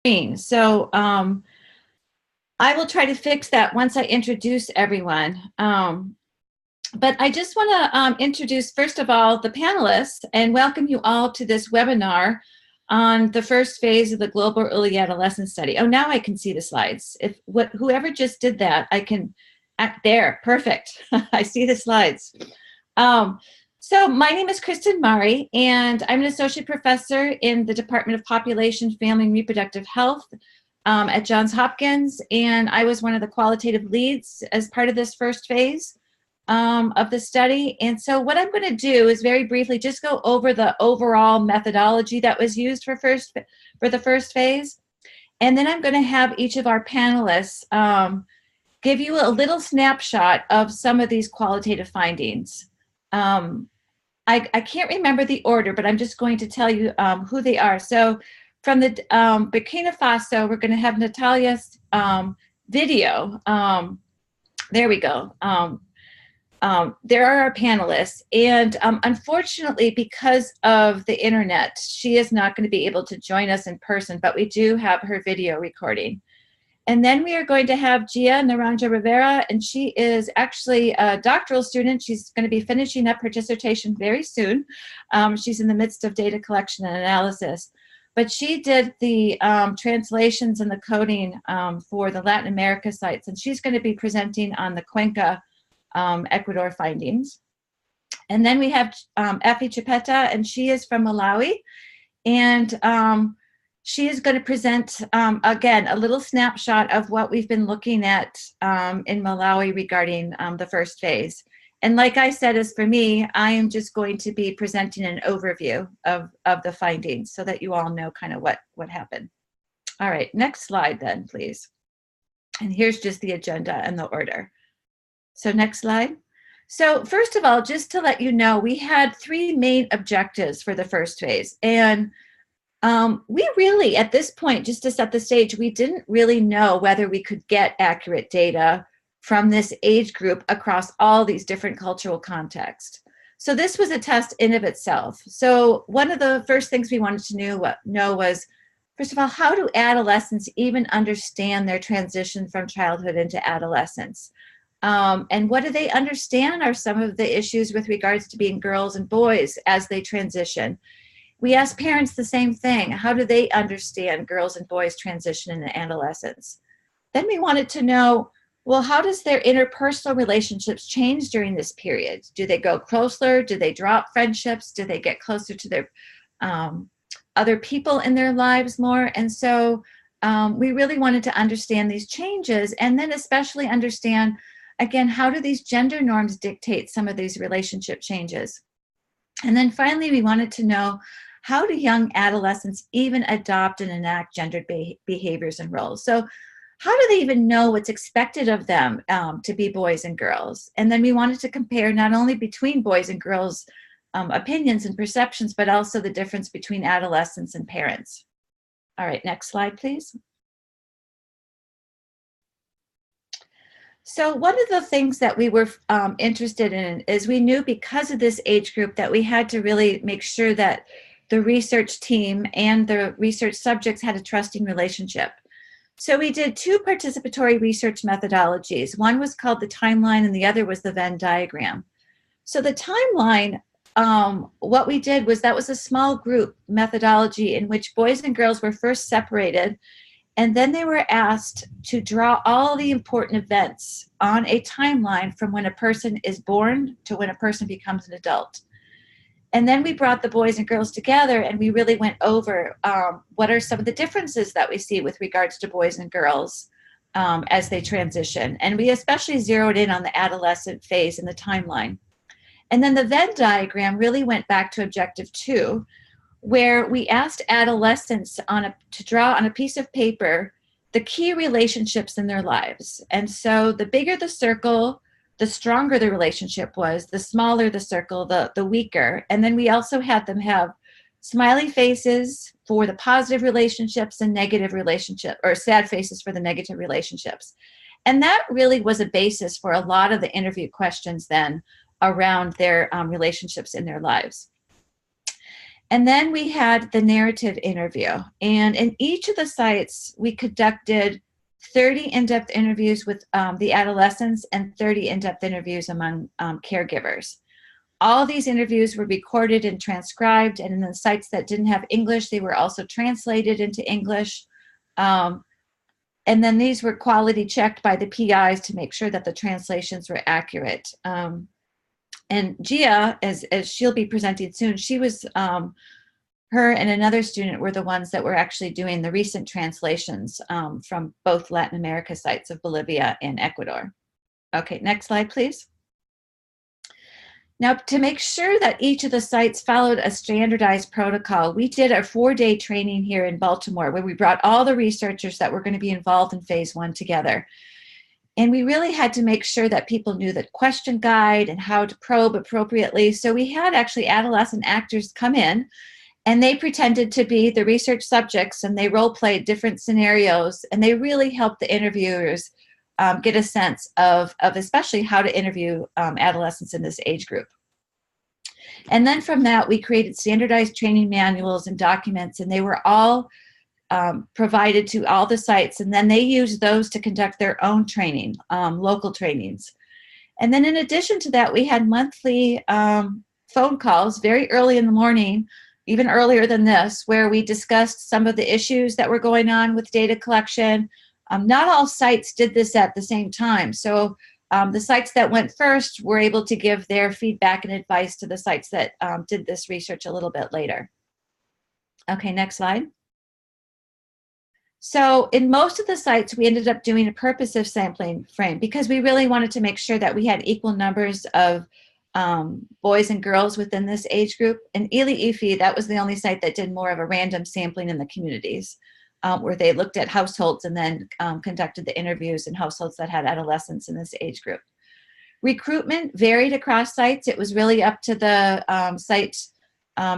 screen. So I will try to fix that once I introduce everyone. But I just want to introduce, first of all, the panelists and welcome you all to this webinar on the first phase of the Global Early Adolescence Study. Oh, now I can see the slides. Whoever just did that, I can, there, perfect. I see the slides. So my name is Kristen Mari, and I'm an associate professor in the Department of Population, Family, and Reproductive Health at Johns Hopkins, and I was one of the qualitative leads as part of this first phase of the study. And so what I'm going to do is very briefly just go over the overall methodology that was used for the first phase. And then I'm going to have each of our panelists give you a little snapshot of some of these qualitative findings. I can't remember the order, but I'm just going to tell you who they are. So from the Burkina Faso, we're going to have Natalia's video. There we go. There are our panelists, and unfortunately, because of the internet, she is not going to be able to join us in person, but we do have her video recording. And then we are going to have Gia Naranja Rivera, and she is actually a doctoral student. She's going to be finishing up her dissertation very soon. She's in the midst of data collection and analysis. But she did the translations and the coding for the Latin America sites, and she's going to be presenting on the Cuenca Ecuador findings. And then we have Effie Chipeta, and she is from Malawi, and she is going to present again a little snapshot of what we've been looking at in Malawi regarding the first phase. And like I said, as for me, I am just going to be presenting an overview of the findings so that you all know kind of what happened. All right, next slide then, please. And here's just the agenda and the order. So next slide. So first of all, just to let you know, we had 3 main objectives for the first phase. And we really, at this point, just to set the stage, we didn't really know whether we could get accurate data from this age group across all these different cultural contexts. So this was a test in of itself. So one of the first things we wanted to know was, first of all, how do adolescents even understand their transition from childhood into adolescence? And what do they understand are some of the issues with regards to being girls and boys as they transition? We asked parents the same thing. How do they understand girls and boys transition into adolescence? Then we wanted to know, well, how does their interpersonal relationships change during this period? Do they go closer? Do they drop friendships? Do they get closer to their other people in their lives more? And so we really wanted to understand these changes, and then especially understand, again, how do these gender norms dictate some of these relationship changes? And then finally, we wanted to know, how do young adolescents even adopt and enact gendered behaviors and roles? So how do they even know what's expected of them to be boys and girls? And then we wanted to compare not only between boys and girls opinions and perceptions, but also the difference between adolescents and parents. All right, next slide, please. So one of the things that we were interested in is we knew because of this age group that we had to really make sure that the research team and the research subjects had a trusting relationship. So we did 2 participatory research methodologies. One was called the timeline and the other was the Venn diagram. So the timeline, what we did was that was a small group methodology in which boys and girls were first separated, and then they were asked to draw all the important events on a timeline from when a person is born to when a person becomes an adult. And then we brought the boys and girls together and we really went over what are some of the differences that we see with regards to boys and girls as they transition. And we especially zeroed in on the adolescent phase in the timeline. And then the Venn diagram really went back to objective 2, where we asked adolescents to draw on a piece of paper the key relationships in their lives. And so the bigger the circle, the stronger the relationship was, the smaller the circle, the weaker. And then we also had them have smiley faces for the positive relationships and negative relationships, or sad faces for the negative relationships. And that really was a basis for a lot of the interview questions then around their relationships in their lives. And then we had the narrative interview. And in each of the sites, we conducted 30 in-depth interviews with the adolescents and 30 in-depth interviews among caregivers. All these interviews were recorded and transcribed, and in the sites that didn't have English, they were also translated into English. And then these were quality checked by the PIs to make sure that the translations were accurate. And Gia, as she'll be presenting soon, she was, her and another student were the ones that were actually doing the recent translations from both Latin America sites of Bolivia and Ecuador. Okay, next slide, please. Now, to make sure that each of the sites followed a standardized protocol, we did a 4-day training here in Baltimore where we brought all the researchers that were going to be involved in phase 1 together. And we really had to make sure that people knew the question guide and how to probe appropriately. So we had actually adolescent actors come in, and they pretended to be the research subjects, and they role-played different scenarios, and they really helped the interviewers get a sense of especially how to interview adolescents in this age group. And then from that, we created standardized training manuals and documents, and they were all provided to all the sites, and then they used those to conduct their own training, local trainings. And then in addition to that, we had monthly phone calls very early in the morning, even earlier than this, where we discussed some of the issues that were going on with data collection. Not all sites did this at the same time. So the sites that went first were able to give their feedback and advice to the sites that did this research a little bit later. Okay, next slide. So in most of the sites, we ended up doing a purposive sampling frame because we really wanted to make sure that we had equal numbers of boys and girls within this age group. And Ili Ifi, that was the only site that did more of a random sampling in the communities, where they looked at households and then conducted the interviews in households that had adolescents in this age group. Recruitment varied across sites. It was really up to the site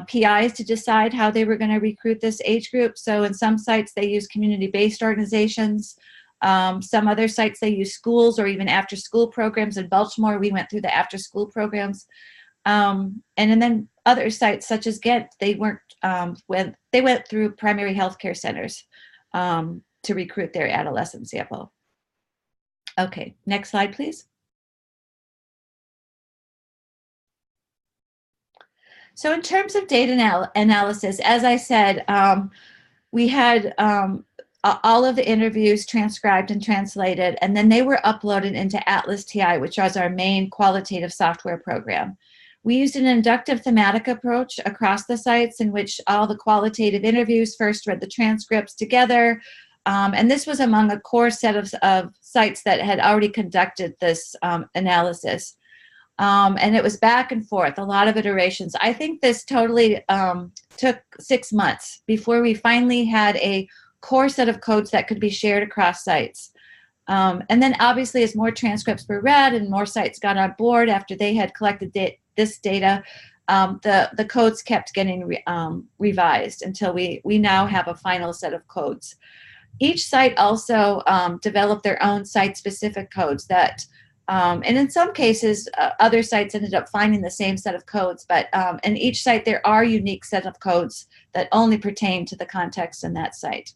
PIs to decide how they were going to recruit this age group. So in some sites, they use community-based organizations. Some other sites, they use schools or even after-school programs. In Baltimore, we went through the after-school programs. And then other sites, such as Ghent, they weren't, they went through primary healthcare centers to recruit their adolescent sample. Okay, next slide, please. So in terms of data analysis, as I said, we had all of the interviews transcribed and translated, and then they were uploaded into Atlas TI, which was our main qualitative software program. We used an inductive thematic approach across the sites in which all the qualitative interviews first read the transcripts together, and this was among a core set of sites that had already conducted this analysis. And it was back and forth, a lot of iterations. I think this totally took 6 months before we finally had a core set of codes that could be shared across sites. And then obviously as more transcripts were read and more sites got on board after they had collected this data, the codes kept getting revised until we now have a final set of codes. Each site also developed their own site-specific codes that and in some cases, other sites ended up finding the same set of codes, but in each site there are unique set of codes that only pertain to the context in that site.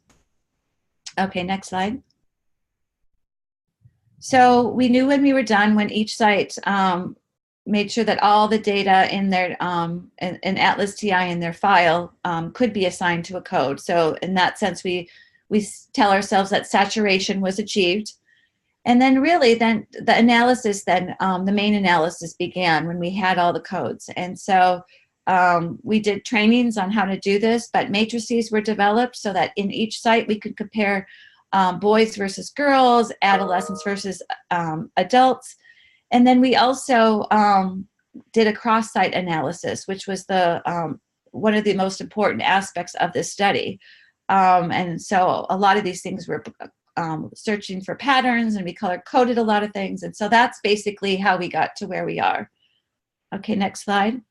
Okay, next slide. So we knew when we were done, when each site made sure that all the data in their in Atlas TI in their file could be assigned to a code. So in that sense, we tell ourselves that saturation was achieved. And then really then the analysis, then the main analysis began when we had all the codes. And so we did trainings on how to do this, but matrices were developed so that in each site we could compare boys versus girls, adolescents versus adults. And then we also did a cross-site analysis, which was the one of the most important aspects of this study. And so a lot of these things were searching for patterns, and we color-coded a lot of things. And so that's basically how we got to where we are. Okay, next slide.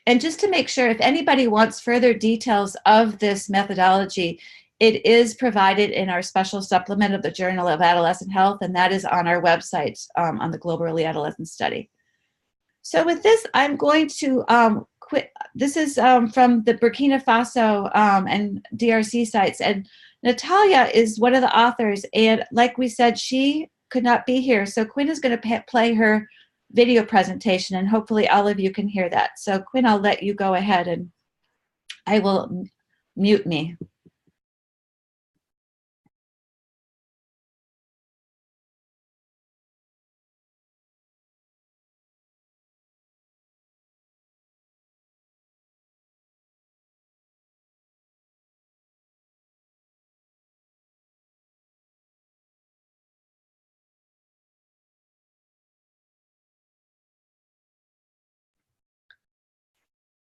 And just to make sure, if anybody wants further details of this methodology, it is provided in our special supplement of the Journal of Adolescent Health, and that is on our website on the Global Early Adolescent Study. So with this, I'm going to this is from the Burkina Faso and DRC sites, and Natalia is one of the authors, and like we said, she could not be here, so Quinn is going to play her video presentation, and hopefully all of you can hear that. So Quinn, I'll let you go ahead, and I will mute me.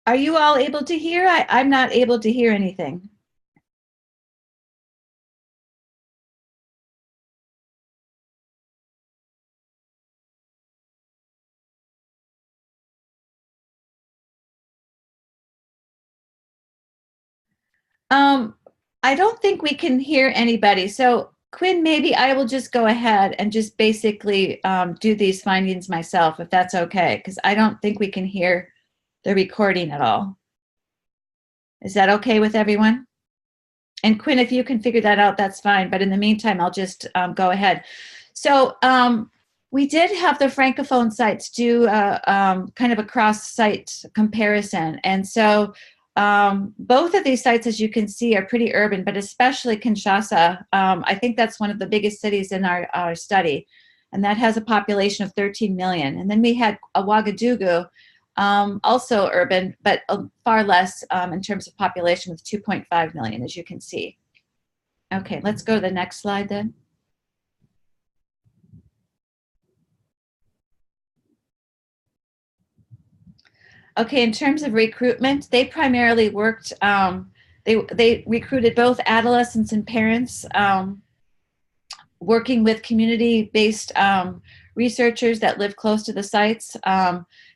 Are you all able to hear? I'm not able to hear anything. I don't think we can hear anybody. So Quinn, maybe I will just go ahead and just basically do these findings myself, if that's okay, because I don't think we can hear the recording at all. Is that okay with everyone? And Quinn, if you can figure that out, that's fine. But in the meantime, I'll just go ahead. So we did have the Francophone sites do kind of a cross-site comparison. And so both of these sites, as you can see, are pretty urban, but especially Kinshasa. I think that's one of the biggest cities in our study. And that has a population of 13 million. And then we had Ouagadougou, also urban, but far less in terms of population with 2.5 million, as you can see. Okay, let's go to the next slide then. Okay, in terms of recruitment, they primarily worked, they recruited both adolescents and parents, working with community-based researchers that live close to the sites.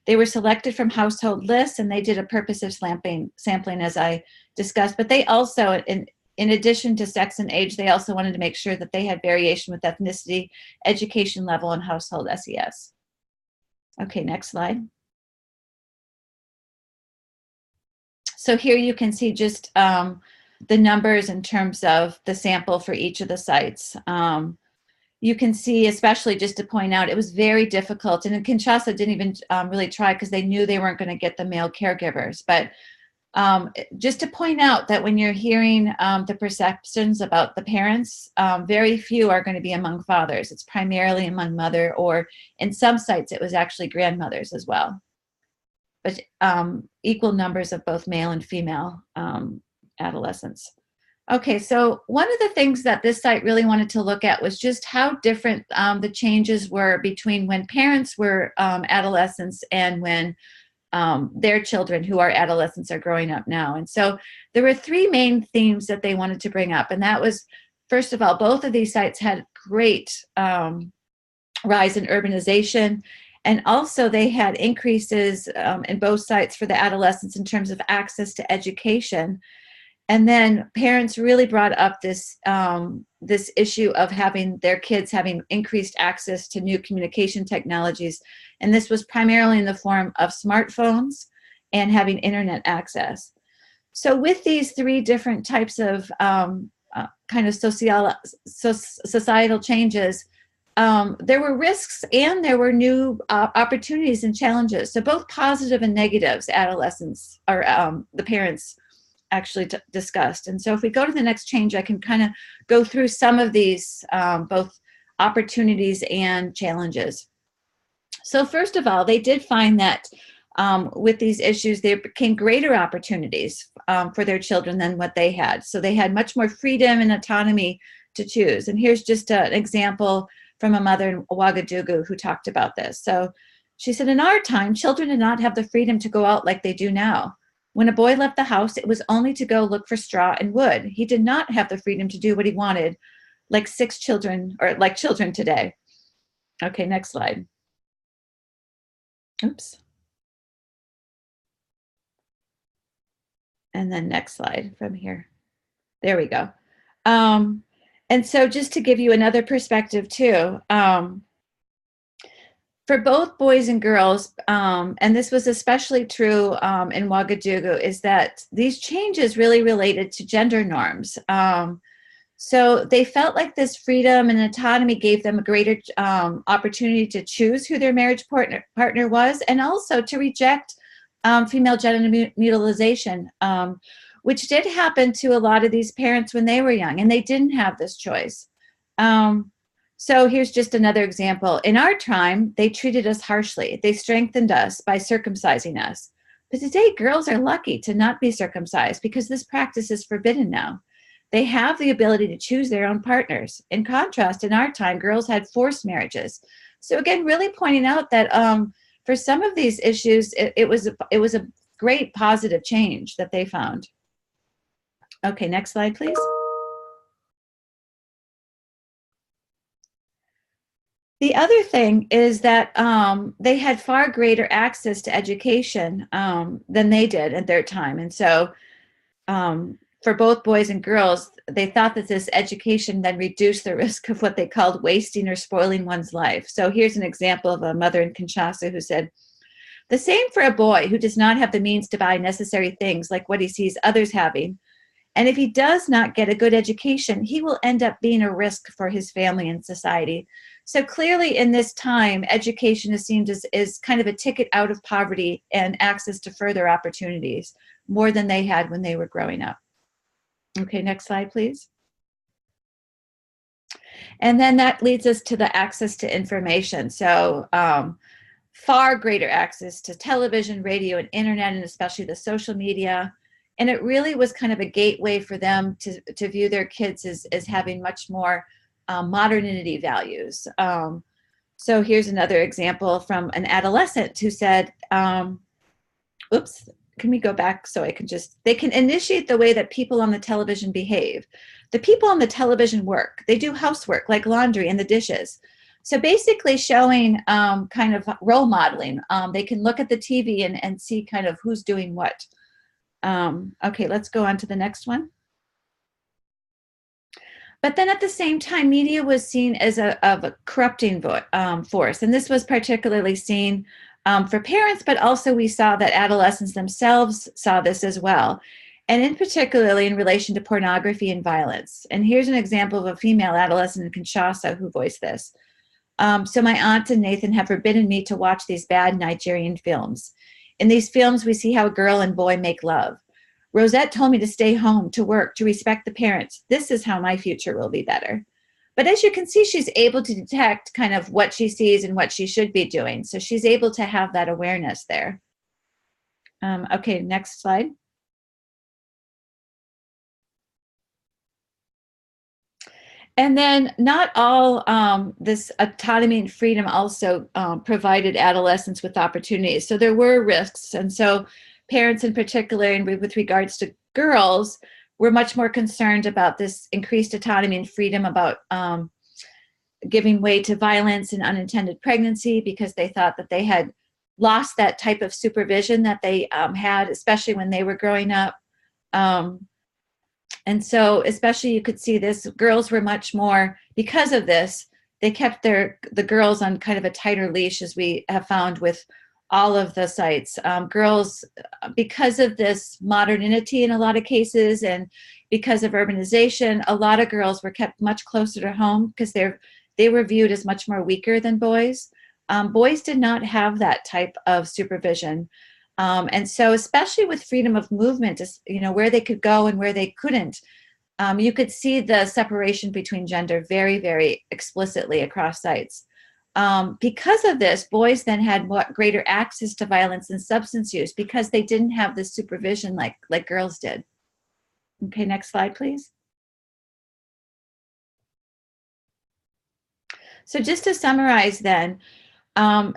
They were selected from household lists, and they did a purposive sampling, as I discussed. But they also, in addition to sex and age, they also wanted to make sure that they had variation with ethnicity, education level, and household SES. Okay, next slide. So here you can see just the numbers in terms of the sample for each of the sites. You can see, especially just to point out, it was very difficult. And in Kinshasa didn't even really try because they knew they weren't going to get the male caregivers. But just to point out that when you're hearing the perceptions about the parents, very few are going to be among fathers. It's primarily among mother, or in some sites, it was actually grandmothers as well. But equal numbers of both male and female adolescents. Okay, so one of the things that this site really wanted to look at was just how different the changes were between when parents were adolescents and when their children, who are adolescents, are growing up now. And so there were three main themes that they wanted to bring up. And that was, first of all, both of these sites had great rise in urbanization. And also they had increases in both sites for the adolescents in terms of access to education. And then parents really brought up this, this issue of having their kids having increased access to new communication technologies. And this was primarily in the form of smartphones and having internet access. So with these three different types of kind of societal changes, there were risks and there were new opportunities and challenges. So both positive and negatives, adolescents, or the parents actually discussed. And so if we go to the next change, I can kind of go through some of these both opportunities and challenges. So first of all, they did find that with these issues, there became greater opportunities for their children than what they had. So they had much more freedom and autonomy to choose. And here's just an example from a mother in Ouagadougou who talked about this. So she said, in our time, children did not have the freedom to go out like they do now. When a boy left the house, it was only to go look for straw and wood. He did not have the freedom to do what he wanted, like children today. Okay, next slide. Oops. And then next slide from here. There we go. And so just to give you another perspective too, For both boys and girls, and this was especially true in Ouagadougou, is that these changes really related to gender norms. So they felt like this freedom and autonomy gave them a greater opportunity to choose who their marriage partner was, and also to reject female genital mutilization, which did happen to a lot of these parents when they were young, and they didn't have this choice. So here's just another example. In our time, they treated us harshly. They strengthened us by circumcising us. But today, girls are lucky to not be circumcised because this practice is forbidden now. They have the ability to choose their own partners. In contrast, in our time, girls had forced marriages. So again, really pointing out that for some of these issues, it was a great positive change that they found. Okay, next slide, please. The other thing is that they had far greater access to education than they did at their time. And so for both boys and girls, they thought that this education then reduced the risk of what they called wasting or spoiling one's life. So here's an example of a mother in Kinshasa who said, "The same for a boy who does not have the means to buy necessary things like what he sees others having. And if he does not get a good education, he will end up being a risk for his family and society." So clearly in this time, education is seen as kind of a ticket out of poverty and access to further opportunities, more than they had when they were growing up. Okay, next slide, please. And then that leads us to the access to information. So far greater access to television, radio, and internet, and especially the social media. And it really was kind of a gateway for them to view their kids as having much more modernity values. So here's another example from an adolescent who said, oops, can we go back so I can they can initiate the way that people on the television behave. The people on the television work. They do housework like laundry and the dishes. So basically showing kind of role modeling. They can look at the TV and see kind of who's doing what. Okay, let's go on to the next one. But then at the same time, media was seen as a corrupting force. And this was particularly seen for parents, but also we saw that adolescents themselves saw this as well. And in particularly in relation to pornography and violence. And here's an example of a female adolescent in Kinshasa who voiced this. So my aunt and Nathan have forbidden me to watch these bad Nigerian films. In these films, we see how a girl and boy make love. Rosette told me to stay home, to work, to respect the parents. This is how my future will be better. But as you can see, she's able to detect kind of what she sees and what she should be doing. So she's able to have that awareness there. Okay, next slide. And then not all this autonomy and freedom also provided adolescents with opportunities. So there were risks. And so parents in particular, and with regards to girls, were much more concerned about this increased autonomy and freedom, about giving way to violence and unintended pregnancy, because they thought that they had lost that type of supervision that they had, especially when they were growing up. And so especially you could see this, girls were much more, because of this, they kept the girls on kind of a tighter leash, as we have found with all of the sites. Girls, because of this modernity in a lot of cases, and because of urbanization, a lot of girls were kept much closer to home because they were viewed as much more weaker than boys. Boys did not have that type of supervision. And so especially with freedom of movement, you know, where they could go and where they couldn't, you could see the separation between gender very, very explicitly across sites. Because of this, boys then had greater access to violence and substance use because they didn't have the supervision like girls did. Okay, next slide, please. So just to summarize then,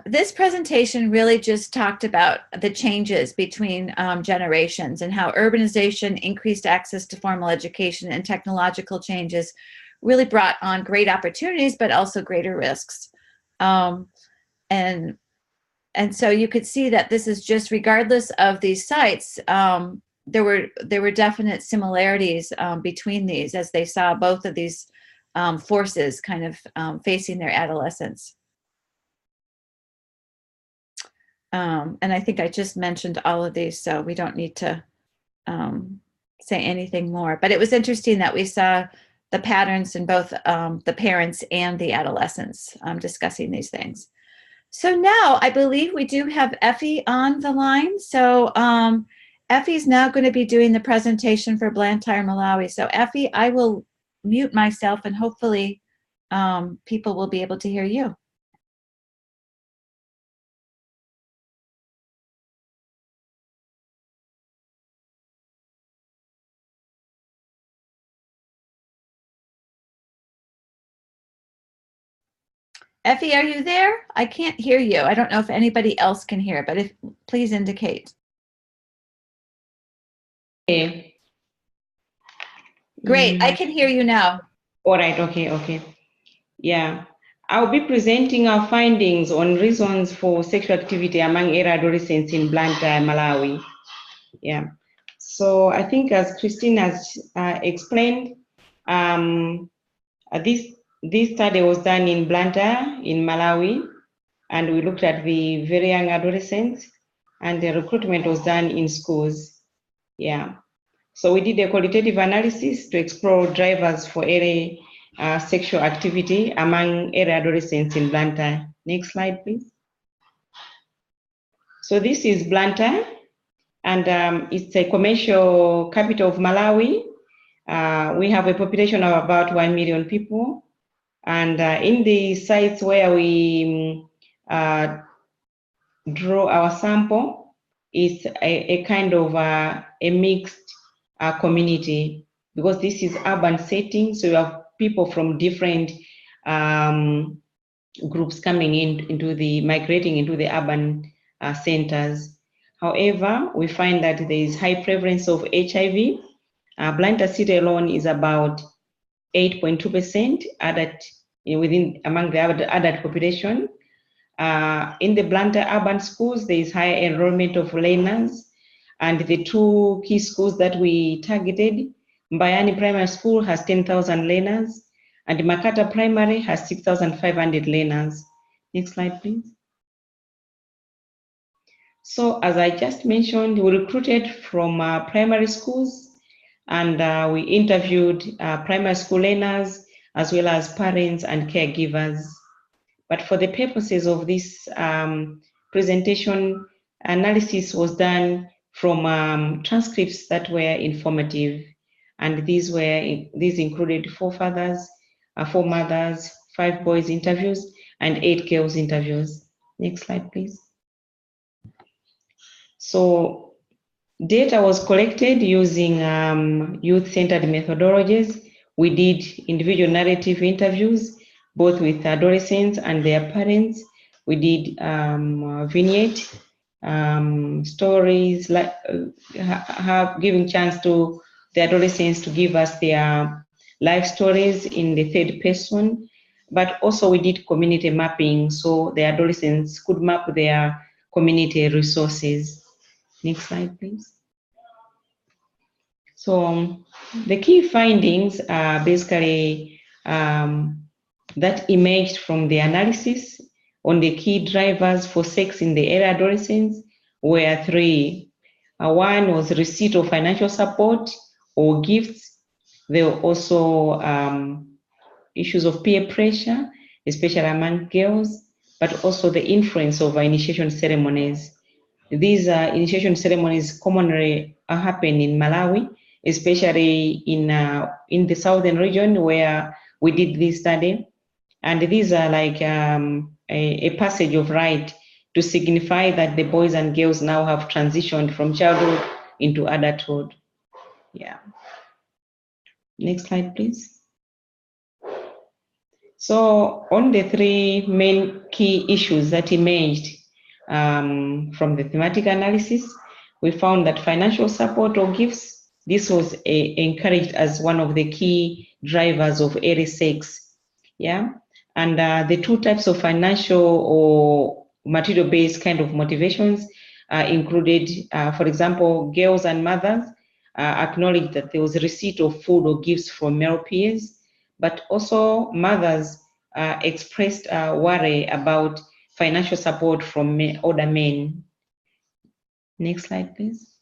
this presentation really just talked about the changes between generations and how urbanization, increased access to formal education, and technological changes really brought on great opportunities, but also greater risks. And so you could see that this is just, regardless of these sites, there were definite similarities between these, as they saw both of these forces kind of facing their adolescence. And I think I just mentioned all of these, so we don't need to say anything more. But it was interesting that we saw the patterns in both the parents and the adolescents discussing these things. So now I believe we do have Effie on the line. So Effie's now going to be doing the presentation for Blantyre, Malawi. So Effie, I will mute myself and hopefully people will be able to hear you. Effie, are you there? I can't hear you. I don't know if anybody else can hear, but if please indicate. Okay. Great, I can hear you now. All right, okay. Yeah. I'll be presenting our findings on reasons for sexual activity among early adolescents in Blantyre, Malawi. Yeah. So I think as Christine has explained, this study was done in Blantyre in Malawi, and we looked at the very young adolescents, and the recruitment was done in schools. Yeah. So we did a qualitative analysis to explore drivers for early sexual activity among early adolescents in Blantyre. Next slide, please. So this is Blantyre, and it's a commercial capital of Malawi. We have a population of about 1 million people. And in the sites where we draw our sample, it's a kind of a mixed community, because this is urban setting. So you have people from different groups coming migrating into the urban centers. However, we find that there is high prevalence of HIV. Blantyre city alone is about 8.2% among the adult population. In the Blantyre urban schools, there is higher enrollment of learners, and the two key schools that we targeted, Mbayani Primary School has 10,000 learners, and Makata Primary has 6,500 learners. Next slide, please. So as I just mentioned, we recruited from primary schools, and we interviewed primary school learners as well as parents and caregivers. But for the purposes of this presentation, analysis was done from transcripts that were informative, and these included 4 fathers, 4 mothers, 5 boys interviews, and 8 girls interviews. Next slide, please. So data was collected using youth-centered methodologies. We did individual narrative interviews, both with adolescents and their parents. We did vignette stories, giving chance to the adolescents to give us their life stories in the third person. But also we did community mapping, so the adolescents could map their community resources. Next slide, please. So the key findings are basically that emerged from the analysis on the key drivers for sex in the early adolescence were 3. One was receipt of financial support or gifts. There were also issues of peer pressure, especially among girls, but also the influence of initiation ceremonies. These initiation ceremonies commonly happen in Malawi, especially in the southern region where we did this study. And these are like a passage of rite to signify that the boys and girls now have transitioned from childhood into adulthood. Yeah. Next slide, please. So on the 3 main key issues that emerged from the thematic analysis, we found that financial support or gifts, this was encouraged as one of the key drivers of early sex. Yeah. And the 2 types of financial or material-based kind of motivations included, for example, girls and mothers acknowledged that there was a receipt of food or gifts from male peers, but also mothers expressed worry about financial support from older men. Next slide, please.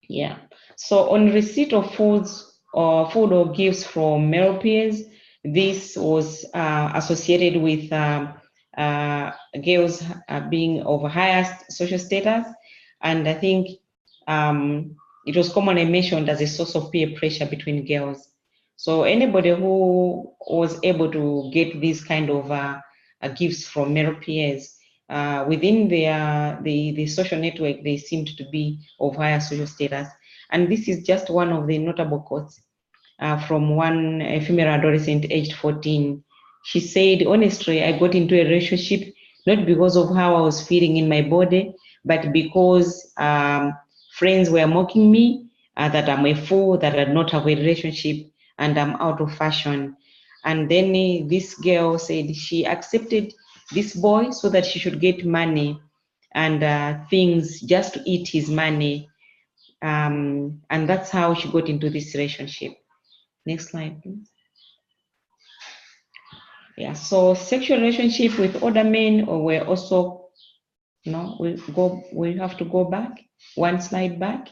Yeah. So on receipt of food or gifts from male peers, this was associated with girls being of higher social status, and I think it was commonly mentioned as a source of peer pressure between girls. So anybody who was able to get these kind of gifts from male peers, within the social network, they seemed to be of higher social status. And this is just one of the notable quotes from one female adolescent aged 14. She said, honestly, I got into a relationship not because of how I was feeling in my body, but because friends were mocking me, that I'm a fool, that I don't have a relationship, and I'm out of fashion. And then this girl said she accepted this boy so that she should get money and things just to eat his money. And that's how she got into this relationship. Next slide, please. Yeah, so sexual relationship with other men were also, we have to go back, one slide back.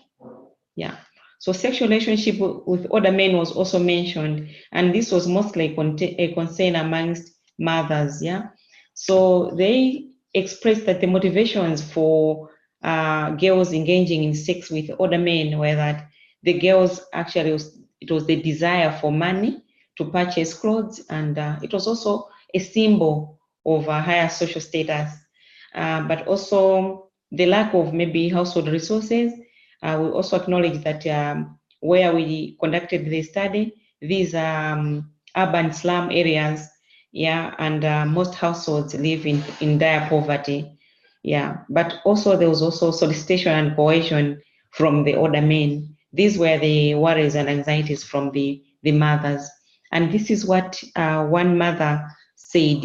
Yeah. So sexual relationship with other men was also mentioned, and this was mostly a concern amongst mothers. Yeah. So they expressed that the motivations for girls engaging in sex with other men were that the girls actually it was the desire for money to purchase clothes, and it was also a symbol of a higher social status, but also the lack of maybe household resources. We also acknowledge that where we conducted the study, these urban slum areas, yeah, and most households live in dire poverty, yeah. But also there was also solicitation and coercion from the older men. These were the worries and anxieties from the mothers. And this is what one mother said: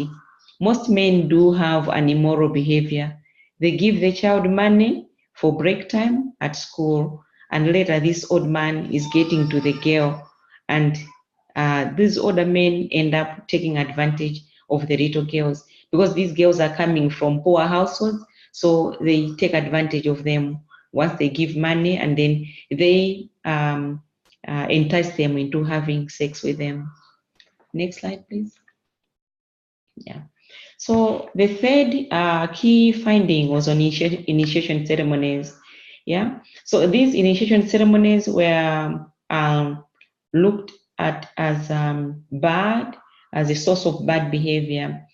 most men do have an immoral behavior. They give the child money for break time at school, and later this old man is getting to the girl, and these older men end up taking advantage of the little girls because these girls are coming from poor households, so they take advantage of them once they give money, and then they entice them into having sex with them. Next slide, please. Yeah. So the third key finding was on initiation ceremonies. Yeah. So these initiation ceremonies were looked at as bad, as a source of bad behavior,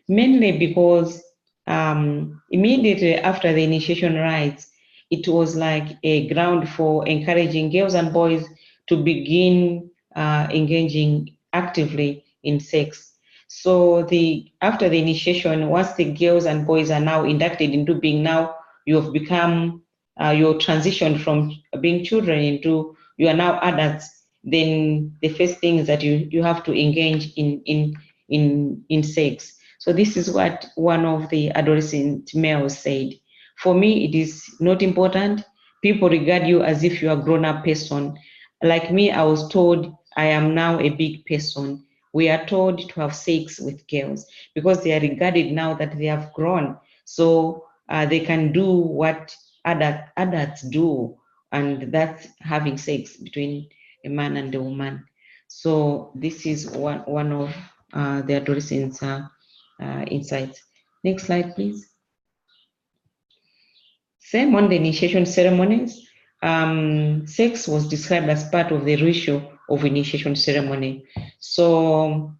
mainly because immediately after the initiation rites, it was like a ground for encouraging girls and boys to begin engaging actively in sex. So after the initiation, once the girls and boys are now inducted into being, now you have become, you're transitioned from being children into, you are now adults, then the first thing is that you have to engage in sex. So this is what one of the adolescent males said: for me, it is not important. People regard you as if you are a grown-up person. Like me, I was told I am now a big person. We are told to have sex with girls because they are regarded now that they have grown. So they can do what adults do, and that's having sex between a man and a woman. So this is one of the adolescents' insights. Next slide, please. Same on the initiation ceremonies. Sex was described as part of the ritual of initiation ceremony. So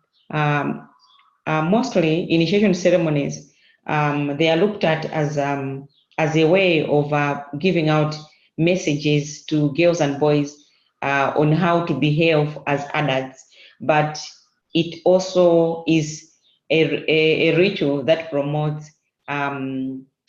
mostly initiation ceremonies, they are looked at as a way of giving out messages to girls and boys on how to behave as adults. But it also is a ritual that promotes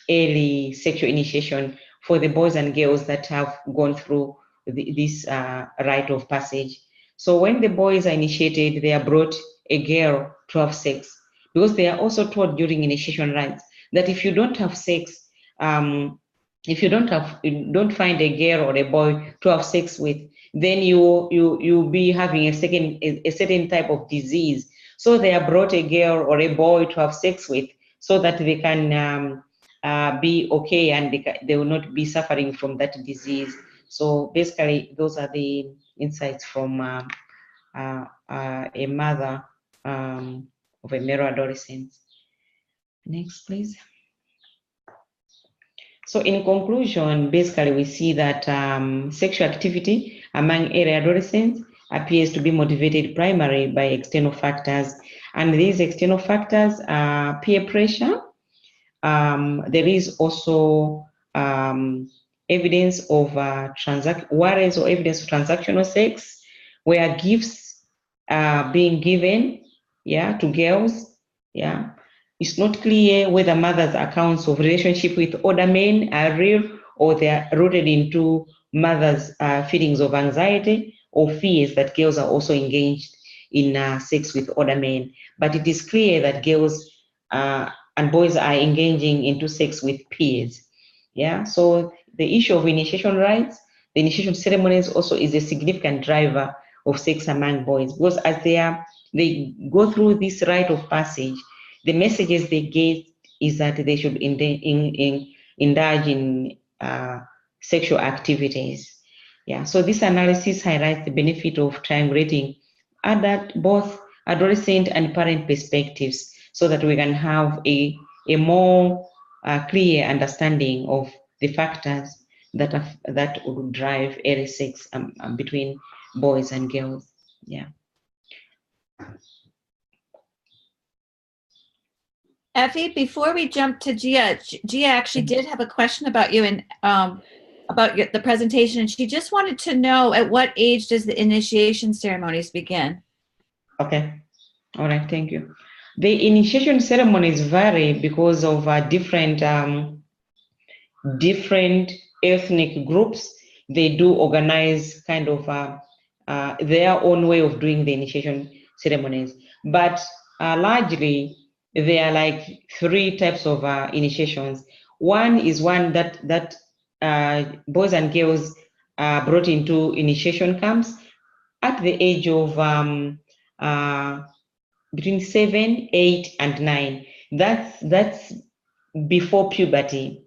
early sexual initiation for the boys and girls that have gone through this rite of passage. So when the boys are initiated, they are brought a girl to have sex, because they are also taught during initiation rites that if you don't have sex, if you don't find a girl or a boy to have sex with, then you'll be having a certain type of disease. So they are brought a girl or a boy to have sex with so that they can be okay and they will not be suffering from that disease. So basically, those are the insights from a mother of a male adolescent. Next, please. So in conclusion, basically we see that sexual activity among early adolescents appears to be motivated primarily by external factors. And these external factors are peer pressure. There is also evidence of warrants or evidence of transactional sex, where gifts are being given, to girls, It's not clear whether mothers' accounts of relationship with older men are real or they are rooted into mothers' feelings of anxiety or fears that girls are also engaged in sex with older men. But it is clear that girls and boys are engaging into sex with peers. So the issue of initiation rites, the initiation ceremonies also is a significant driver of sex among boys, because as they go through this rite of passage, the messages they get is that they should indulge in sexual activities. So this analysis highlights the benefit of triangulating both adolescent and parent perspectives so that we can have a more clear understanding of the factors that would drive early sex between boys and girls. Effie, before we jump to Gia, Gia actually did have a question about you and about the presentation. And she just wanted to know, at what age does the initiation ceremonies begin? Okay. All right. Thank you. The initiation ceremonies vary because of different ethnic groups. They do organize kind of their own way of doing the initiation ceremonies, but largely there are like three types of initiations. One is one that boys and girls are brought into initiation camps at the age of between 7, 8, and 9. That's before puberty.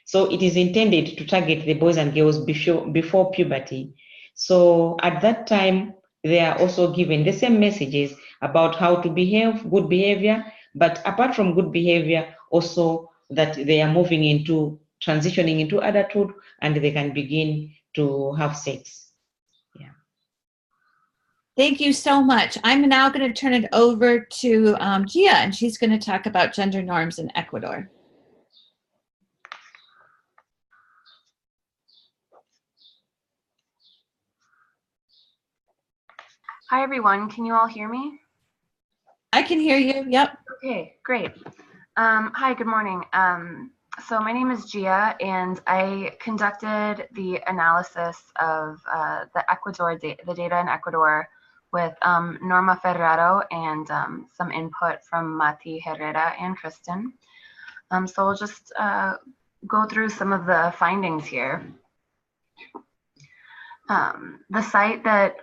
So it is intended to target the boys and girls before puberty. So at that time, they are also given the same messages about how to behave, good behavior, but apart from good behavior, also that they are transitioning into adulthood and they can begin to have sex. Thank you so much. I'm now going to turn it over to Gia, and she's going to talk about gender norms in Ecuador. Hi, everyone. Can you all hear me? I can hear you. Yep. Okay, great. Hi, good morning. So my name is Gia, and I conducted the analysis of the data in Ecuador with Norma Ferraro and some input from Mati Herrera and Kristen. So we'll just go through some of the findings here. The site that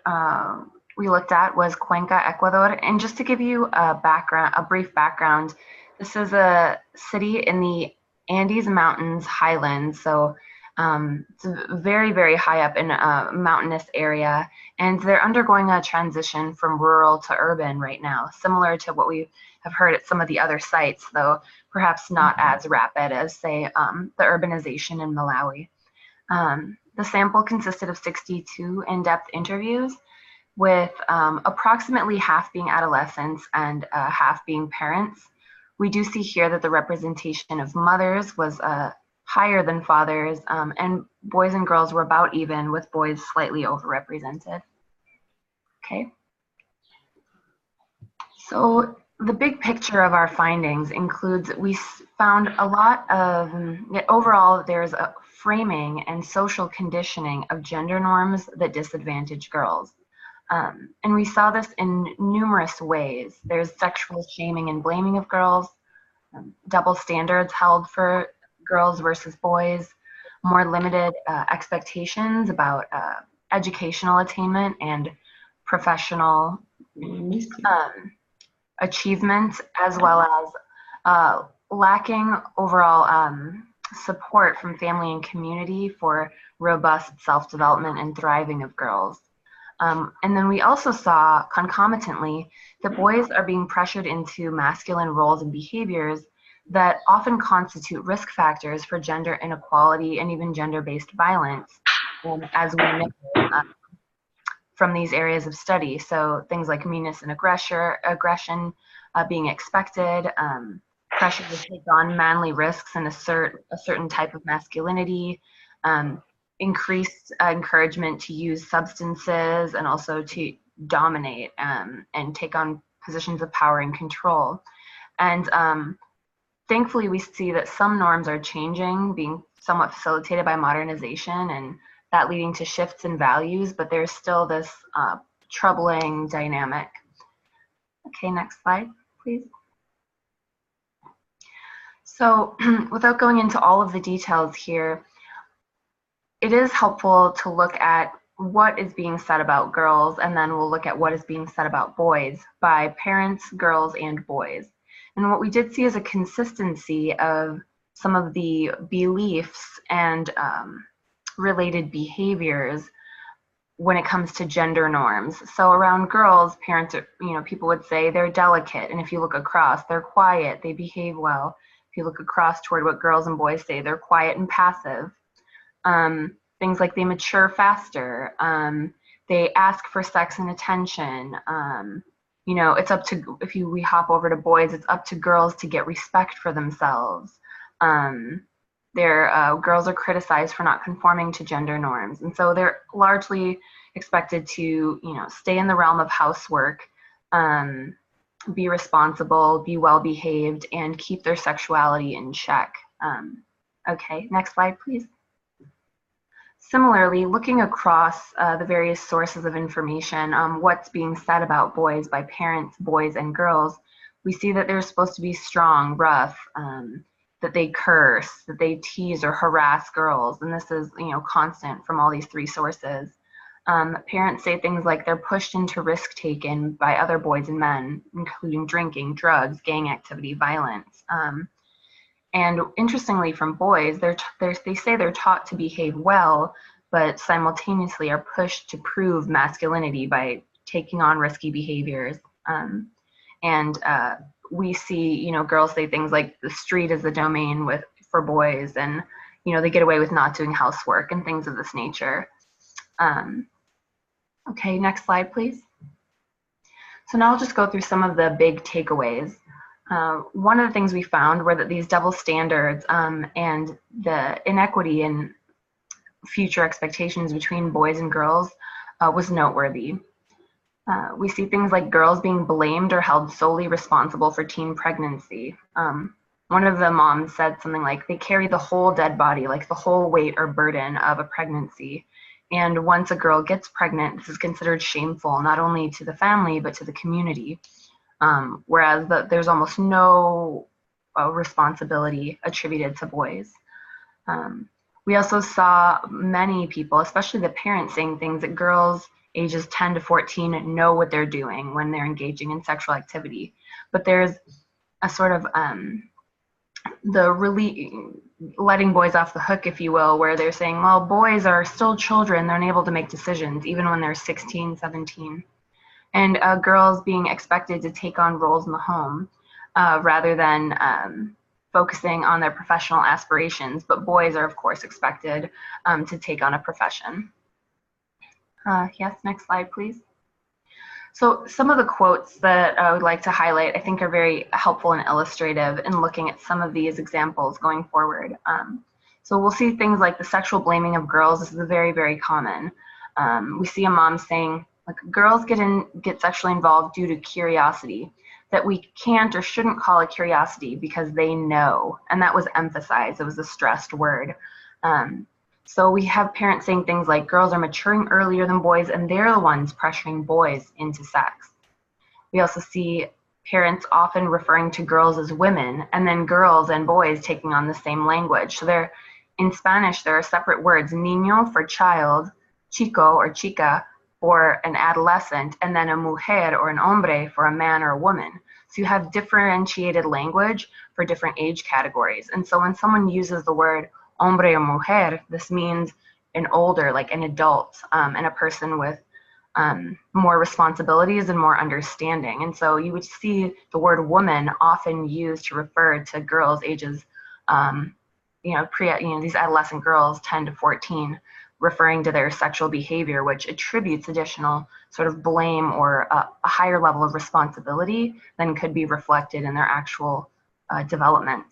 we looked at was Cuenca, Ecuador. And just to give you a brief background, this is a city in the Andes Mountains highlands. So it's very, very high up in a mountainous area. And they're undergoing a transition from rural to urban right now, similar to what we have heard at some of the other sites, though perhaps not as rapid as, say, the urbanization in Malawi. The sample consisted of 62 in-depth interviews, with approximately half being adolescents and half being parents. We do see here that the representation of mothers was higher than fathers, and boys and girls were about even, with boys slightly overrepresented. Okay. So the big picture of our findings includes we found a lot of, overall, there's a framing and social conditioning of gender norms that disadvantage girls. And we saw this in numerous ways. There's sexual shaming and blaming of girls, double standards held for girls versus boys, more limited expectations about educational attainment and professional achievement, as well as lacking overall support from family and community for robust self-development and thriving of girls. And then we also saw concomitantly that boys are being pressured into masculine roles and behaviors that often constitute risk factors for gender inequality and even gender-based violence, as we know from these areas of study. So things like meanness and aggression being expected, pressure to take on manly risks and assert a certain type of masculinity, increased encouragement to use substances and also to dominate and take on positions of power and control. And thankfully, we see that some norms are changing, being somewhat facilitated by modernization, and that leading to shifts in values, but there's still this troubling dynamic. Okay, next slide, please. So without going into all of the details here, it is helpful to look at what is being said about girls, and then we'll look at what is being said about boys by parents, girls, and boys. And what we did see is a consistency of some of the beliefs and related behaviors when it comes to gender norms. So around girls, parents are, people would say they're delicate, and if you look across, they're quiet, they behave well. If you look across toward what girls and boys say, they're quiet and passive. Things like they mature faster, they ask for sex and attention. It's up to, we hop over to boys, it's up to girls to get respect for themselves. Girls are criticized for not conforming to gender norms. And so they're largely expected to, stay in the realm of housework, be responsible, be well behaved, and keep their sexuality in check. Okay, next slide, please. Similarly, looking across the various sources of information, what's being said about boys by parents, boys, and girls, we see that they're supposed to be strong, rough, that they curse, that they tease or harass girls, and this is, constant from all these three sources. Parents say things like they're pushed into risk-taking by other boys and men, including drinking, drugs, gang activity, violence. And interestingly, from boys, they say they're taught to behave well, but simultaneously are pushed to prove masculinity by taking on risky behaviors. We see, girls say things like the street is the domain for boys, and they get away with not doing housework and things of this nature. Okay, next slide, please. So now I'll just go through some of the big takeaways. One of the things we found were that these double standards and the inequity in future expectations between boys and girls was noteworthy. We see things like girls being blamed or held solely responsible for teen pregnancy. One of the moms said something like, they carry the whole dead body, like the whole weight or burden of a pregnancy. And once a girl gets pregnant, this is considered shameful, not only to the family, but to the community. Whereas there's almost no responsibility attributed to boys. We also saw many people, especially the parents, saying things that girls ages 10 to 14 know what they're doing when they're engaging in sexual activity. But there's a sort of letting boys off the hook, if you will, where they're saying, well, boys are still children, they're unable to make decisions, even when they're 16, 17. And girls being expected to take on roles in the home rather than focusing on their professional aspirations. But boys are, of course, expected to take on a profession. Yes, next slide, please. So some of the quotes that I would like to highlight, I think, are very helpful and illustrative in looking at some of these examples going forward. So we'll see things like the sexual blaming of girls. This is very, very common. We see a mom saying, like, girls get sexually involved due to curiosity, that we can't or shouldn't call it curiosity because they know, and that was emphasized. It was a stressed word. So we have parents saying things like girls are maturing earlier than boys, and they're the ones pressuring boys into sex. We also see parents often referring to girls as women, and then girls and boys taking on the same language. So in Spanish, there are separate words, niño for child, chico or chica for an adolescent, and then a mujer or an hombre for a man or a woman. So you have differentiated language for different age categories. And so when someone uses the word hombre or mujer, this means an older, like an adult, and a person with more responsibilities and more understanding. And so you would see the word woman often used to refer to girls ages, these adolescent girls, 10 to 14, referring to their sexual behavior, which attributes additional sort of blame or a higher level of responsibility than could be reflected in their actual development.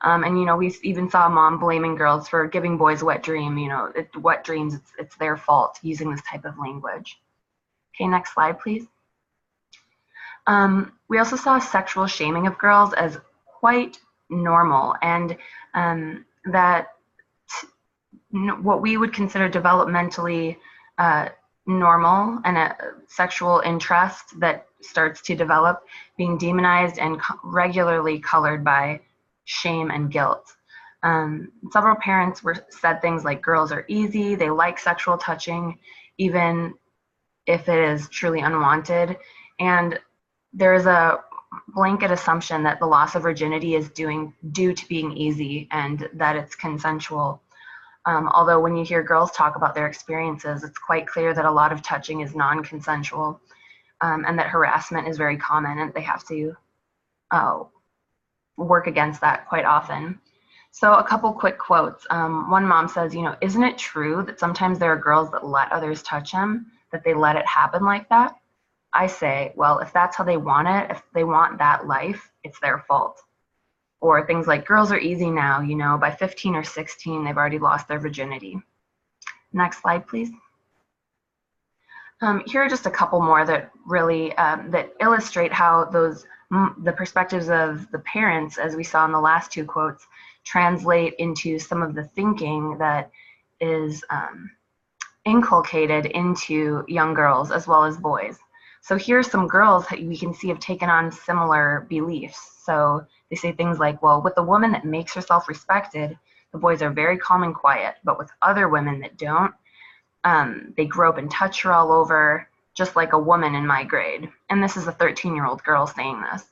And we even saw a mom blaming girls for giving boys wet dream. Wet dreams, it's their fault, using this type of language. Okay, next slide, please. We also saw sexual shaming of girls as quite normal, and that what we would consider developmentally normal and a sexual interest that starts to develop being demonized and regularly colored by shame and guilt. Several parents said things like girls are easy, they like sexual touching, even if it is truly unwanted. And there is a blanket assumption that the loss of virginity is due to being easy and that it's consensual. Although when you hear girls talk about their experiences, it's quite clear that a lot of touching is non-consensual, and that harassment is very common, and they have to work against that quite often. So a couple quick quotes. One mom says, isn't it true that sometimes there are girls that let others touch them, that they let it happen like that? I say, well, if that's how they want it, if they want that life, it's their fault. Or things like girls are easy now, by 15 or 16, they've already lost their virginity. Next slide, please. Here are just a couple more that really that illustrate how the perspectives of the parents, as we saw in the last two quotes, translate into some of the thinking that is inculcated into young girls as well as boys. So here are some girls that we can see have taken on similar beliefs. So they say things like, well, with the woman that makes herself respected, the boys are very calm and quiet, but with other women that don't, they grope and touch her all over, just like a woman in my grade. And this is a 13-year-old girl saying this.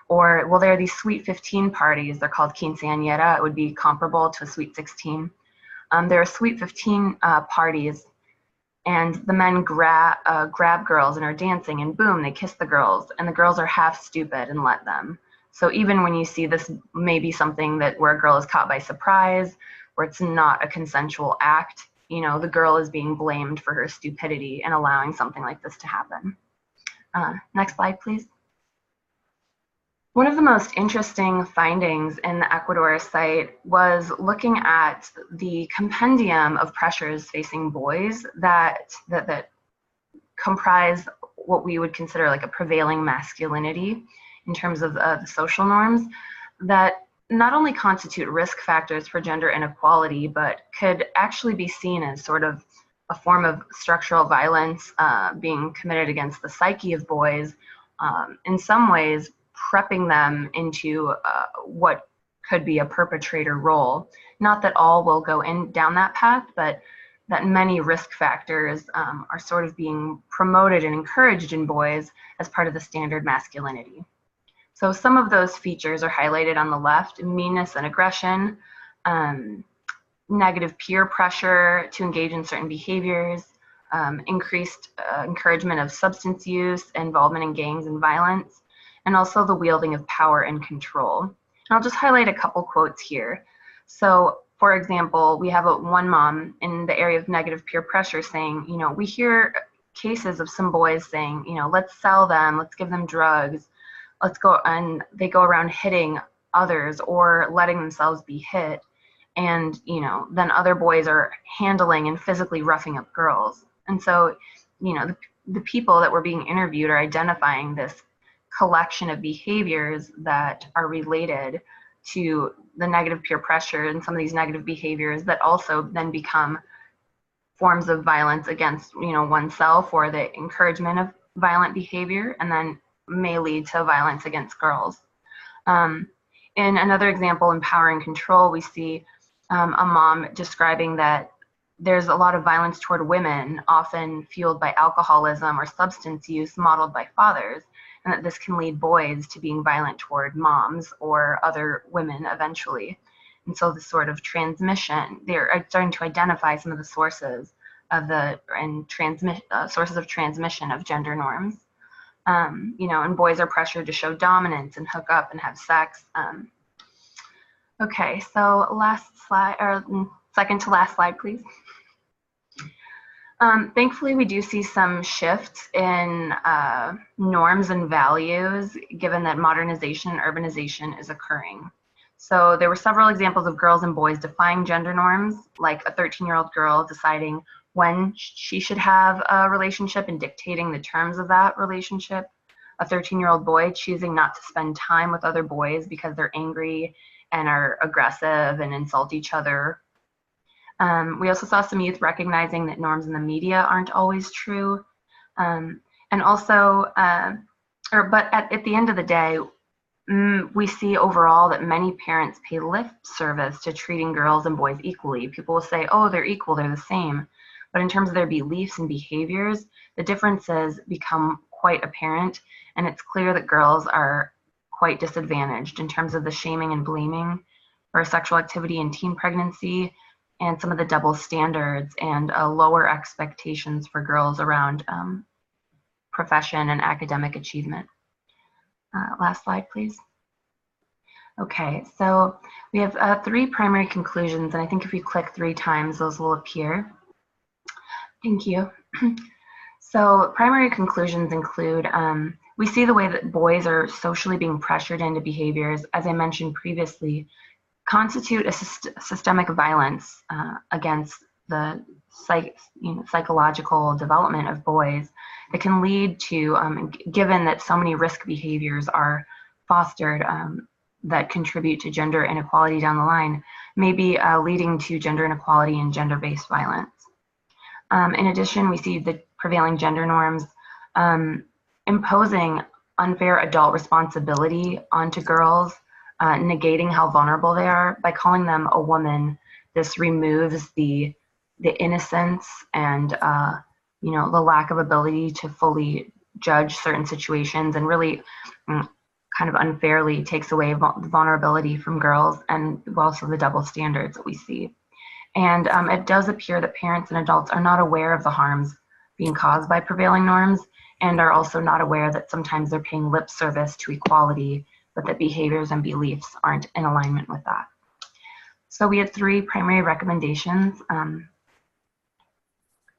Or, well, there are these Sweet 15 parties. They're called quinceañera. It would be comparable to a Sweet 16. There are Sweet 15 parties, and the men grab girls and are dancing, and boom, they kiss the girls, and the girls are half stupid and let them. So even when you see this maybe something where a girl is caught by surprise, where it's not a consensual act, the girl is being blamed for her stupidity and allowing something like this to happen. Next slide, please. One of the most interesting findings in the Ecuador site was looking at the compendium of pressures facing boys that comprise what we would consider like a prevailing masculinity in terms of the social norms that not only constitute risk factors for gender inequality, but could actually be seen as sort of a form of structural violence being committed against the psyche of boys, in some ways prepping them into what could be a perpetrator role. Not that all will go down that path, but that many risk factors are sort of being promoted and encouraged in boys as part of the standard masculinity. So some of those features are highlighted on the left: meanness and aggression, negative peer pressure to engage in certain behaviors, increased encouragement of substance use, involvement in gangs and violence, and also the wielding of power and control. And I'll just highlight a couple quotes here. So, for example, we have one mom in the area of negative peer pressure saying, we hear cases of some boys saying, let's sell them, let's give them drugs, let's go, and they go around hitting others or letting themselves be hit. And, then other boys are handling and physically roughing up girls. And so, the people that were being interviewed are identifying this collection of behaviors that are related to the negative peer pressure and some of these negative behaviors that also then become forms of violence against, oneself, or the encouragement of violent behavior, and then may lead to violence against girls. In another example, in power and control, we see a mom describing that there's a lot of violence toward women, often fueled by alcoholism or substance use modeled by fathers, and that this can lead boys to being violent toward moms or other women eventually. And so this sort of transmission, they're starting to identify some of the sources of sources of transmission of gender norms. And boys are pressured to show dominance and hook up and have sex. Okay, so last slide, or second to last slide, please. Thankfully, we do see some shifts in norms and values, given that modernization and urbanization is occurring. So there were several examples of girls and boys defying gender norms, like a 13-year-old girl deciding when she should have a relationship and dictating the terms of that relationship. A 13-year-old boy choosing not to spend time with other boys because they're angry and are aggressive and insult each other. We also saw some youth recognizing that norms in the media aren't always true. But at the end of the day, we see overall that many parents pay lip service to treating girls and boys equally. People will say, oh, they're equal, they're the same. But in terms of their beliefs and behaviors, the differences become quite apparent, and it's clear that girls are quite disadvantaged in terms of the shaming and blaming for sexual activity in teen pregnancy, and some of the double standards and lower expectations for girls around profession and academic achievement. Last slide, please. Okay, so we have 3 primary conclusions, and I think if you click 3 times, those will appear. Thank you. So primary conclusions include, we see the way that boys are socially being pressured into behaviors, as I mentioned previously, constitute a systemic violence against the psychological development of boys that can lead to, given that so many risk behaviors are fostered that contribute to gender inequality down the line, maybe leading to gender inequality and gender-based violence. In addition, we see the prevailing gender norms imposing unfair adult responsibility onto girls, negating how vulnerable they are. By calling them a woman, this removes the innocence and the lack of ability to fully judge certain situations, and really kind of unfairly takes away vulnerability from girls, and also the double standards that we see. And it does appear that parents and adults are not aware of the harms being caused by prevailing norms, and are also not aware that sometimes they're paying lip service to equality, but that behaviors and beliefs aren't in alignment with that. So we had 3 primary recommendations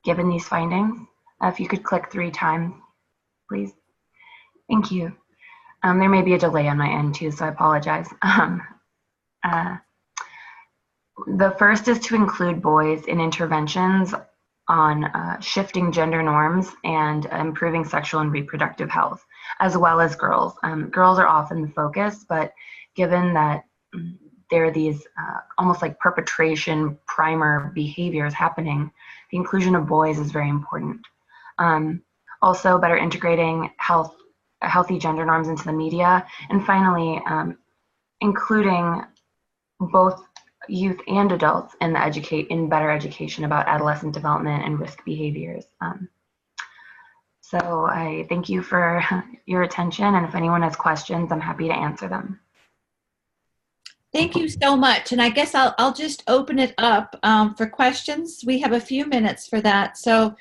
given these findings. If you could click 3 times, please. Thank you. There may be a delay on my end too, so I apologize. The first is to include boys in interventions on shifting gender norms and improving sexual and reproductive health, as well as girls. Girls are often the focus, but given that there are these almost like perpetration primer behaviors happening, the inclusion of boys is very important. Also, better integrating healthy gender norms into the media, and finally, including both youth and adults in better education about adolescent development and risk behaviors. So I thank you for your attention, and if anyone has questions, I'm happy to answer them. Thank you so much. And I guess I'll just open it up for questions. We have a few minutes for that. So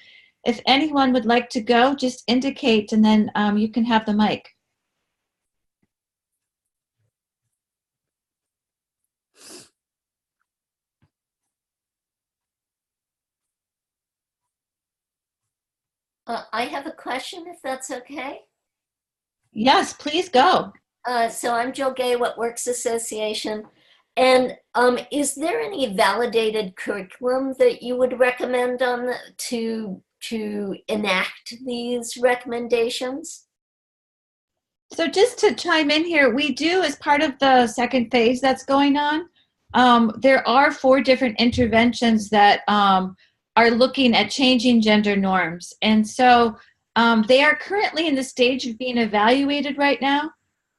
if anyone would like to go, just indicate, and then you can have the mic. I have a question, if that's okay. Yes, please go. So I'm Jill Gay, What Works Association. And is there any validated curriculum that you would recommend to enact these recommendations? So just to chime in here, we do, as part of the second phase that's going on, there are 4 different interventions that are looking at changing gender norms. And so they are currently in the stage of being evaluated right now.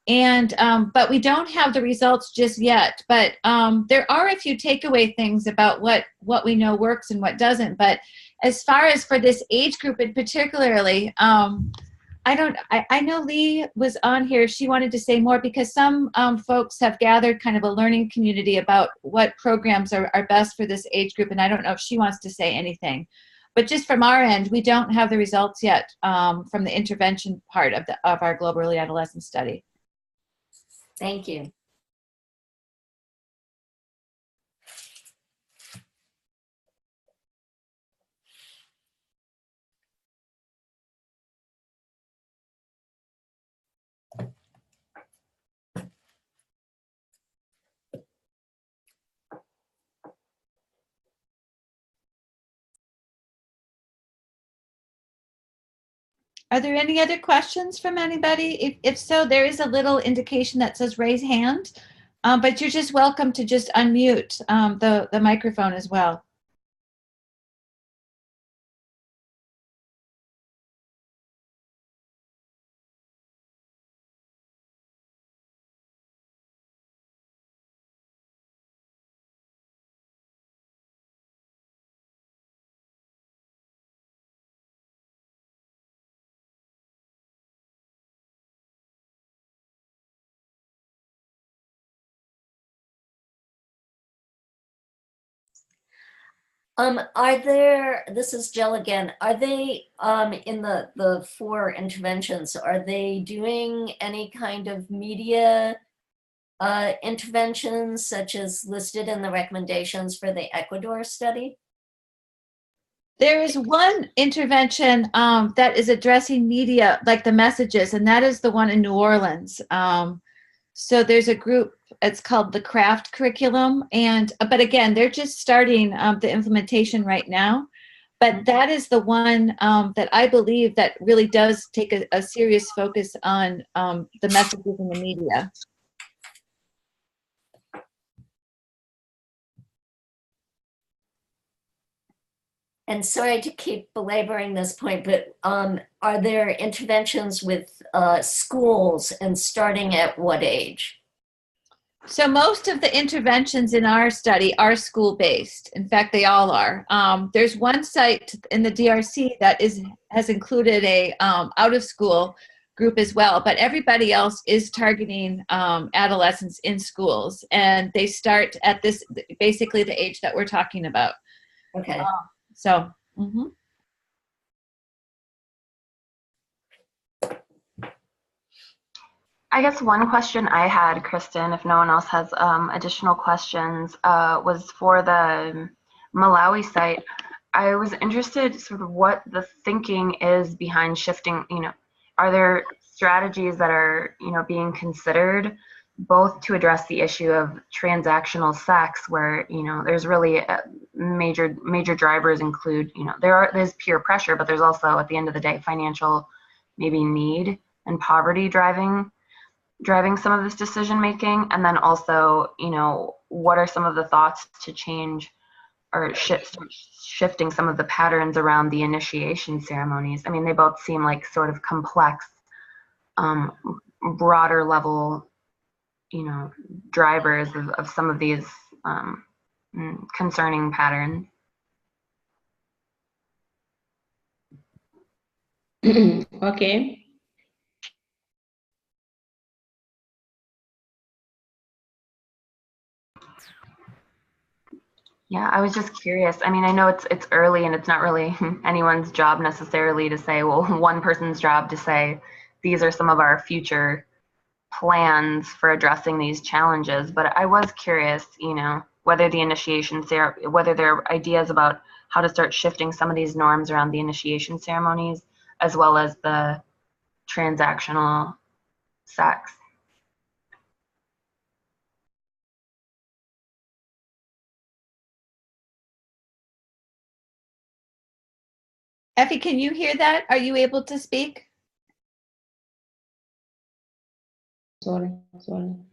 And but we don't have the results just yet. But there are a few takeaway things about what we know works and what doesn't. But as far as for this age group in particularly, I know Lee was on here. She wanted to say more because some folks have gathered kind of a learning community about what programs are best for this age group. And I don't know if she wants to say anything. But just from our end, we don't have the results yet from the intervention part of our Global Early Adolescence Study. Thank you. Are there any other questions from anybody? If so, there is a little indication that says raise hand, but you're just welcome to just unmute the microphone as well. This is Jill again, are they, in the 4 interventions, are they doing any kind of media interventions such as listed in the recommendations for the Ecuador study? There is one intervention that is addressing media, like the messages, and that is the one in New Orleans. So there's a group, it's called the CRAFT curriculum, but again, they're just starting the implementation right now. But that is the one that I believe that really does take a serious focus on the messages in the media. And sorry to keep belaboring this point, but are there interventions with schools and starting at what age? So most of the interventions in our study are school-based. In fact, they all are. There's one site in the DRC that has included a out-of-school group as well, but everybody else is targeting adolescents in schools, and they start at basically the age that we're talking about. Okay. So. Mm-hmm. I guess one question I had, Kristen, if no one else has additional questions, was for the Malawi site. I was interested sort of what the thinking is behind shifting, are there strategies that are, being considered both to address the issue of transactional sex where, there's really major drivers include, there's peer pressure, but there's also at the end of the day, financial maybe need and poverty driving some of this decision making, and then also, what are some of the thoughts to change or shifting some of the patterns around the initiation ceremonies? I mean, they both seem like sort of complex, broader level, drivers of some of these concerning patterns. Okay. Yeah, I was just curious. I mean, I know it's early and it's not really anyone's job necessarily to say, well, one person's job to say, these are some of our future plans for addressing these challenges. But I was curious, whether the initiation, whether there are ideas about how to start shifting some of these norms around the initiation ceremonies, as well as the transactional sex. Effie, can you hear that? Are you able to speak? Sorry. All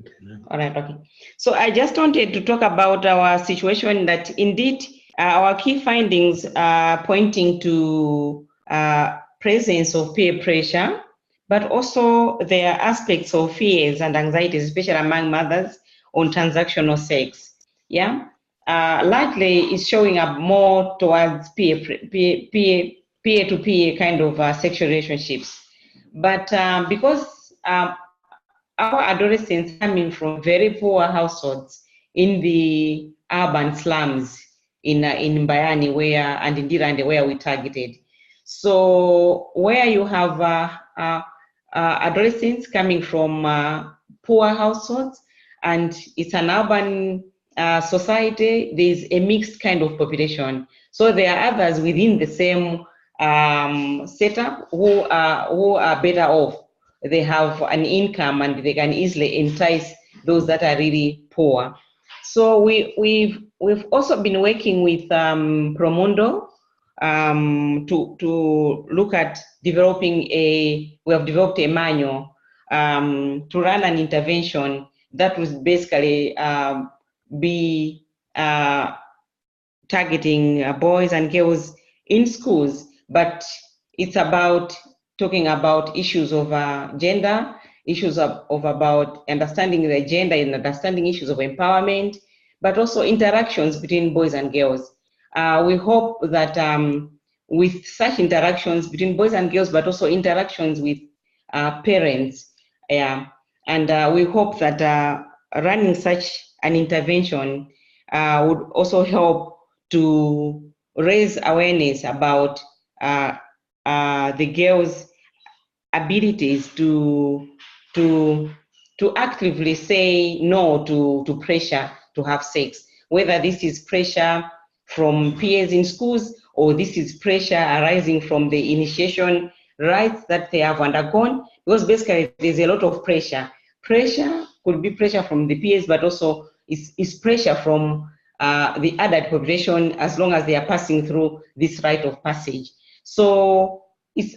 right, okay. So I just wanted to talk about our situation that indeed our key findings are pointing to presence of peer pressure but also there are aspects of fears and anxieties, especially among mothers, on transactional sex. Yeah, largely it's showing up more towards peer-to-peer kind of sexual relationships. But because our adolescents coming from very poor households in the urban slums in Bayani where and Indirande where we targeted. So where you have adolescents coming from poor households and it's an urban society, there's a mixed kind of population. So there are others within the same setup who are better off. They have an income and they can easily entice those that are really poor. So we've also been working with Promundo to look at developing we have developed a manual to run an intervention that would basically be targeting boys and girls in schools, but it's about talking about issues of gender, issues of about understanding the gender and understanding issues of empowerment, but also interactions between boys and girls. We hope that with such interactions between boys and girls, but also interactions with parents, and we hope that running such an intervention would also help to raise awareness about the girls' abilities to actively say no to pressure to have sex, whether this is pressure from peers in schools or this is pressure arising from the initiation rites that they have undergone, because basically there's a lot of pressure. Pressure could be pressure from the peers, but also it's pressure from the adult population as long as they are passing through this rite of passage. So it's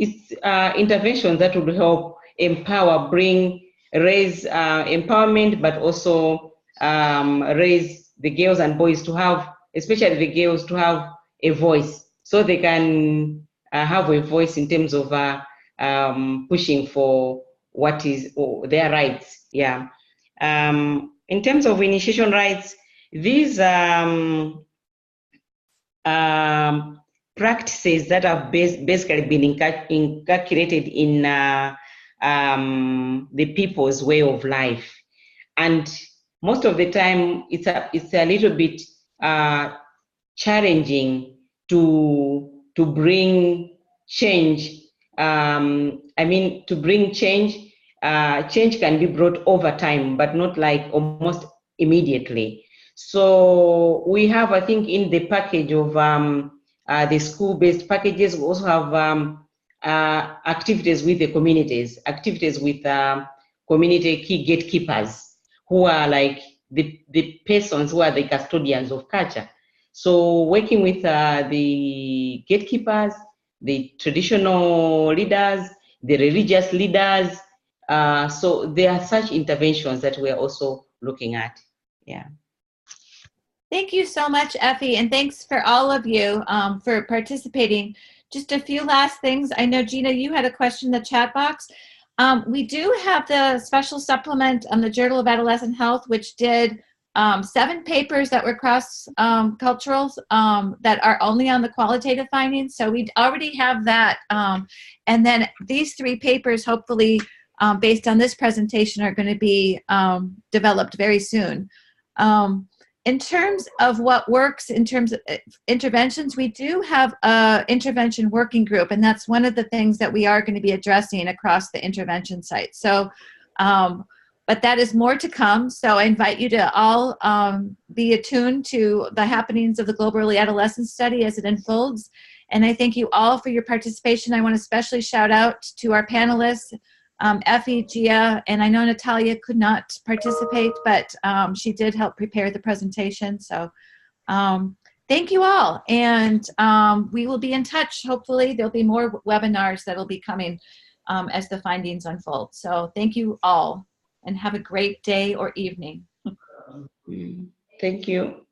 interventions that would help empower, raise empowerment, but also raise the girls and boys to have, especially the girls, to have a voice, so they can have a voice in terms of pushing for what is their rights. Yeah. In terms of initiation rights, these practices that have basically been inculcated in the people's way of life, and most of the time it's a little bit challenging to bring change. I mean, to bring change. Change can be brought over time, but not like almost immediately. So we have, I think, in the package of the school-based packages, we also have activities with the communities, activities with community key gatekeepers, who are like the persons who are the custodians of culture. So working with the gatekeepers, the traditional leaders, the religious leaders. So there are such interventions that we're also looking at. Yeah. Thank you so much, Effie, and thanks for all of you for participating. Just a few last things. I know, Gina, you had a question in the chat box. We do have the special supplement on the Journal of Adolescent Health, which did 7 papers that were cross-cultural that are only on the qualitative findings. So we already have that. And then these 3 papers, hopefully, based on this presentation, are going to be developed very soon. In terms of what works in terms of interventions, we do have an intervention working group, and that's one of the things that we are going to be addressing across the intervention site. So, but that is more to come. So I invite you to all be attuned to the happenings of the Global Early Adolescence Study as it unfolds. And I thank you all for your participation. I want to especially shout out to our panelists, Effie, Gia, and I know Natalia could not participate, but she did help prepare the presentation. So thank you all. And we will be in touch. Hopefully there'll be more webinars that'll be coming as the findings unfold. So thank you all and have a great day or evening. Thank you.